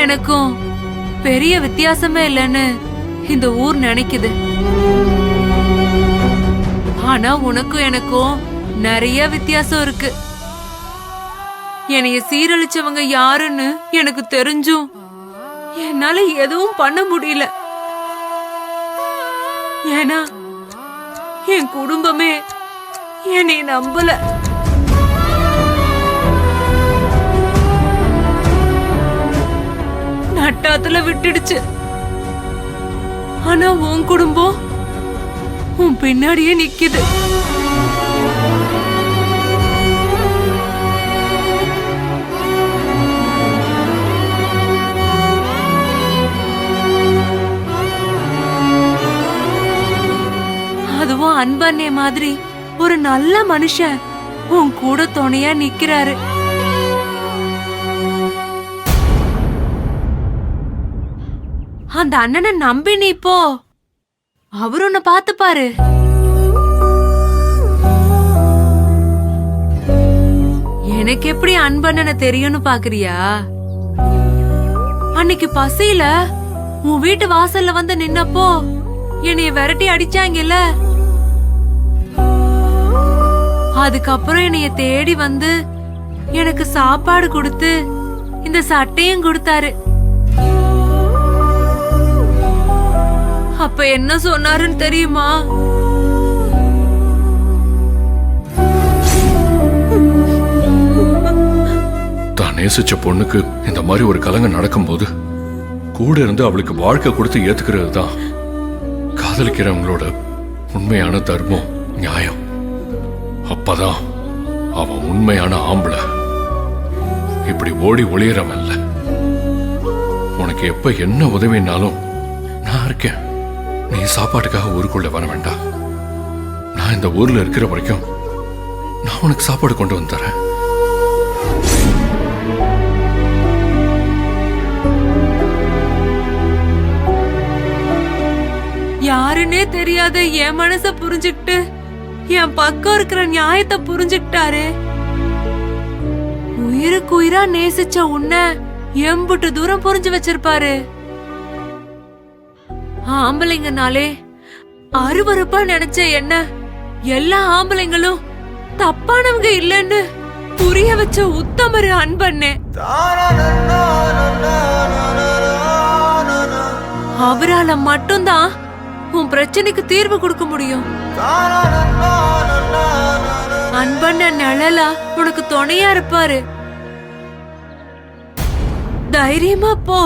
எனக்கும் பெரிய வித்தியாசமே இல்லைன்னு இந்த ஊர் நினைக்குது. ஆனா உனக்கும் எனக்கும் நிறைய வித்தியாசம் இருக்கு. என்னைய சீரழிச்சவங்க யாருன்னு எனக்கு தெரிஞ்சும் என்னால எதுவும் பண்ண முடியல. ஏன்னா என் குடும்பமே என்னை நம்பல. நட்டாத்துல விட்டுடுச்சு. ஆனா உன் குடும்பம் உன் பின்னாடியே நிக்குது. அதுவும் அன்பண்ணே மாதிரி ஒரு நல்ல மனுஷன் உன் கூட துணையா நிக்கிறாரு. அந்த அண்ணனை நம்பி நீ போ, அவரு உன்னை பாத்துப்பாரு. எனக்கு எப்படி அன்பண்ணனை தெரியும்னு பாக்குறியா? அன்னைக்கு பசியில உன் வீட்டு வாசல்ல வந்து நின்னப்போ என்னைய விரட்டி அடிச்சாங்கல்ல, அதுக்கப்புறம் என்னைய தேடி வந்து எனக்கு சாப்பாடு கொடுத்து இந்த சட்டையும் கொடுத்தாரு. அப்ப என்ன சொன்னாருன்னு தெரியுமா? தான் நேசிச்ச பொண்ணுக்கு இந்த மாதிரி ஒரு கலங்கம் நடக்கும்போது கூட இருந்து அவளுக்கு வாழ்க்கை கொடுத்து ஏத்துக்கிறது தான் காதலிக்கிறவங்களோட உண்மையான தர்மம், நியாயம். அப்பதான் அவன் உண்மையான ஆம்பளை. இப்படி ஓடி ஒளியறவன் இல்ல. உனக்கு எப்ப என்ன உதவினாலும் நான் இருக்கேன். நீ சாப்பாட்டுக்காக ஊருக்குள்ள வர வேண்டாம். நான் இந்த ஊர்ல இருக்கிற வரைக்கும் நான் உனக்கு சாப்பாடு கொண்டு வந்து தரேன். யாருன்னே தெரியாத என் மனச புரிஞ்சுக்கிட்டு என் பக்கம் இருக்கிற நியாயத்தை புரிஞ்சுக்கிட்டாரு. உயிருக்கு உயிரா நேசிச்ச உன்னை எம்புட்டு தூரம் புரிஞ்சு வச்சிருப்பாரு. ஆம்பளைங்கனாலே அருவருப்பா நினைச்ச என்ன எல்லா ஆம்பளைங்களும் தப்பானவங்க இல்லைன்னு புரிய வச்ச உத்தமரு அன்பண்ணே. அவரால மட்டும்தான் உன் பிரச்சனைக்கு தீர்வு கொடுக்க முடியும். அன்பண்ண நிழலா உனக்கு துணையா இருப்பாரு. தைரியமா போ.